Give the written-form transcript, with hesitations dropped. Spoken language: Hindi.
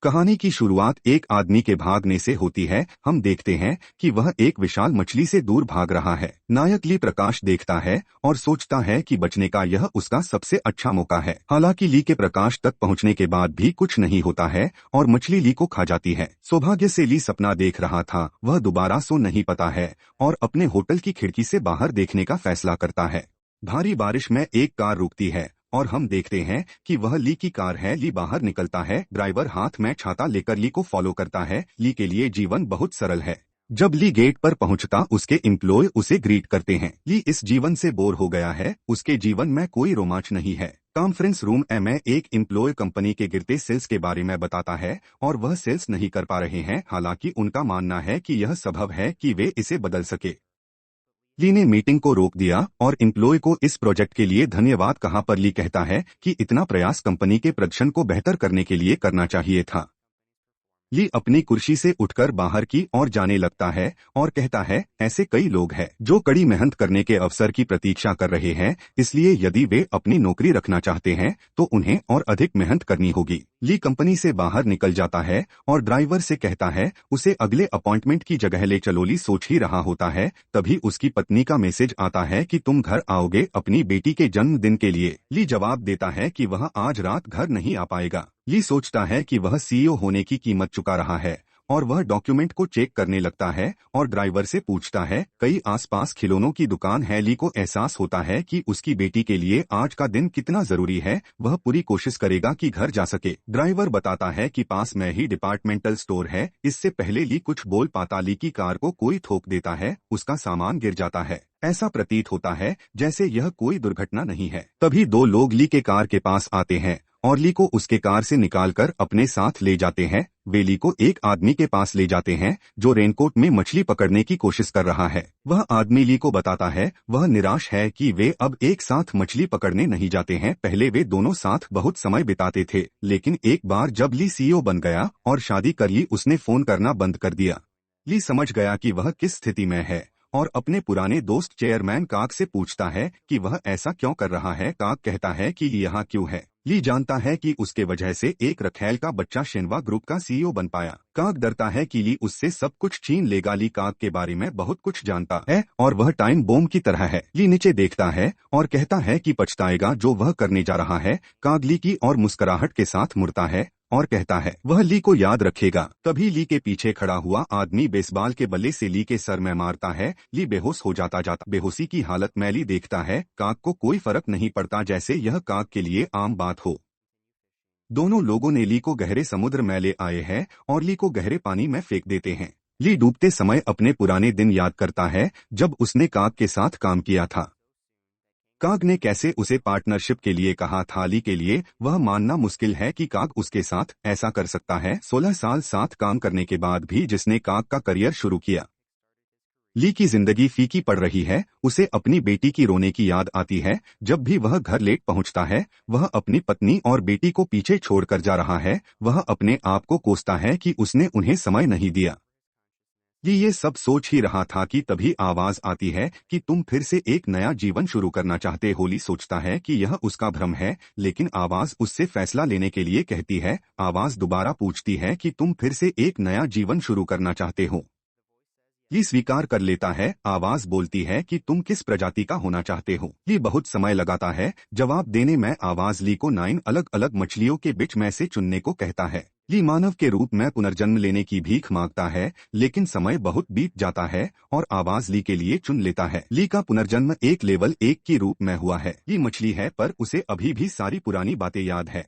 कहानी की शुरुआत एक आदमी के भागने से होती है। हम देखते हैं कि वह एक विशाल मछली से दूर भाग रहा है। नायक ली प्रकाश देखता है और सोचता है कि बचने का यह उसका सबसे अच्छा मौका है। हालांकि ली के प्रकाश तक पहुंचने के बाद भी कुछ नहीं होता है और मछली ली को खा जाती है। सौभाग्य से ली सपना देख रहा था, वह दोबारा सो नहीं पाता है और अपने होटल की खिड़की से बाहर देखने का फैसला करता है। भारी बारिश में एक कार रुकती है और हम देखते हैं कि वह ली की कार है। ली बाहर निकलता है, ड्राइवर हाथ में छाता लेकर ली को फॉलो करता है। ली के लिए जीवन बहुत सरल है। जब ली गेट पर पहुंचता उसके एम्प्लॉय उसे ग्रीट करते हैं। ली इस जीवन से बोर हो गया है, उसके जीवन में कोई रोमांच नहीं है। कॉन्फ्रेंस रूम में एक एम्प्लॉय कंपनी के गिरते सेल्स के बारे में बताता है और वह सेल्स नहीं कर पा रहे हैं। हालांकि उनका मानना है कि यह संभव है कि वे इसे बदल सके। ली ने मीटिंग को रोक दिया और एम्प्लॉय को इस प्रोजेक्ट के लिए धन्यवाद कहा, पर ली कहता है कि इतना प्रयास कंपनी के प्रदर्शन को बेहतर करने के लिए करना चाहिए था। ली अपनी कुर्सी से उठकर बाहर की ओर जाने लगता है और कहता है, ऐसे कई लोग हैं जो कड़ी मेहनत करने के अवसर की प्रतीक्षा कर रहे हैं, इसलिए यदि वे अपनी नौकरी रखना चाहते हैं तो उन्हें और अधिक मेहनत करनी होगी। ली कंपनी से बाहर निकल जाता है और ड्राइवर से कहता है उसे अगले अपॉइंटमेंट की जगह ले चलो। ली सोच ही रहा होता है, तभी उसकी पत्नी का मैसेज आता है कि तुम घर आओगे अपनी बेटी के जन्मदिन के लिए। ली जवाब देता है कि वह आज रात घर नहीं आ पाएगा। ली सोचता है कि वह सीईओ होने की कीमत चुका रहा है और वह डॉक्यूमेंट को चेक करने लगता है और ड्राइवर से पूछता है कई आसपास खिलौनों की दुकान है। ली को एहसास होता है कि उसकी बेटी के लिए आज का दिन कितना जरूरी है। वह पूरी कोशिश करेगा कि घर जा सके। ड्राइवर बताता है कि पास में ही डिपार्टमेंटल स्टोर है। इससे पहले ली कुछ बोल पाता, ली की कार को कोई ठोक देता है, उसका सामान गिर जाता है। ऐसा प्रतीत होता है जैसे यह कोई दुर्घटना नहीं है। तभी दो लोग ली के कार के पास आते हैं और ली को उसके कार से निकालकर अपने साथ ले जाते हैं। वे ली को एक आदमी के पास ले जाते हैं जो रेनकोट में मछली पकड़ने की कोशिश कर रहा है। वह आदमी ली को बताता है वह निराश है कि वे अब एक साथ मछली पकड़ने नहीं जाते हैं। पहले वे दोनों साथ बहुत समय बिताते थे, लेकिन एक बार जब ली सीईओ बन गया और शादी कर ली, उसने फोन करना बंद कर दिया। ली समझ गया कि वह किस स्थिति में है और अपने पुराने दोस्त चेयरमैन काक से पूछता है कि वह ऐसा क्यों कर रहा है। काक कहता है कि यहाँ क्यों है। ली जानता है कि उसके वजह से एक रखेल का बच्चा शेनवा ग्रुप का सीईओ बन पाया। काक डरता है कि ली उससे सब कुछ छीन लेगा। ली काक के बारे में बहुत कुछ जानता है और वह टाइम बॉम्ब की तरह है। ली नीचे देखता है और कहता है कि पछताएगा जो वह करने जा रहा है। काक ली की और मुस्कुराहट के साथ मुड़ता है और कहता है वह ली को याद रखेगा। तभी ली के पीछे खड़ा हुआ आदमी बेसबॉल के बल्ले से ली के सर में मारता है। ली बेहोश हो जाता। बेहोशी की हालत में ली देखता है काक को कोई फर्क नहीं पड़ता, जैसे यह काक के लिए आम बात हो। दोनों लोगों ने ली को गहरे समुद्र में ले आए हैं और ली को गहरे पानी में फेंक देते हैं। ली डूबते समय अपने पुराने दिन याद करता है जब उसने काक के साथ काम किया था। काग ने कैसे उसे पार्टनरशिप के लिए कहा था। ली के लिए वह मानना मुश्किल है कि काग उसके साथ ऐसा कर सकता है। 16 साल साथ काम करने के बाद भी जिसने काग का करियर शुरू किया। ली की जिंदगी फीकी पड़ रही है। उसे अपनी बेटी की रोने की याद आती है। जब भी वह घर लेट पहुंचता है वह अपनी पत्नी और बेटी को पीछे छोड़कर जा रहा है। वह अपने आप को कोसता है कि उसने उन्हें समय नहीं दिया। ली ये सब सोच ही रहा था कि तभी आवाज आती है कि तुम फिर से एक नया जीवन शुरू करना चाहते हो। ली सोचता है कि यह उसका भ्रम है, लेकिन आवाज उससे फैसला लेने के लिए कहती है। आवाज दोबारा पूछती है कि तुम फिर से एक नया जीवन शुरू करना चाहते हो। ली स्वीकार कर लेता है। आवाज बोलती है कि तुम किस प्रजाति का होना चाहते हो। ली बहुत समय लगाता है जवाब देने में। आवाज ली को 9 अलग अलग मछलियों के बीच में से चुनने को कहता है। ली मानव के रूप में पुनर्जन्म लेने की भीख मांगता है, लेकिन समय बहुत बीत जाता है और आवाज ली के लिए चुन लेता है। ली का पुनर्जन्म एक लेवल 1 की रूप में हुआ है। ली मछली है पर उसे अभी भी सारी पुरानी बातें याद है।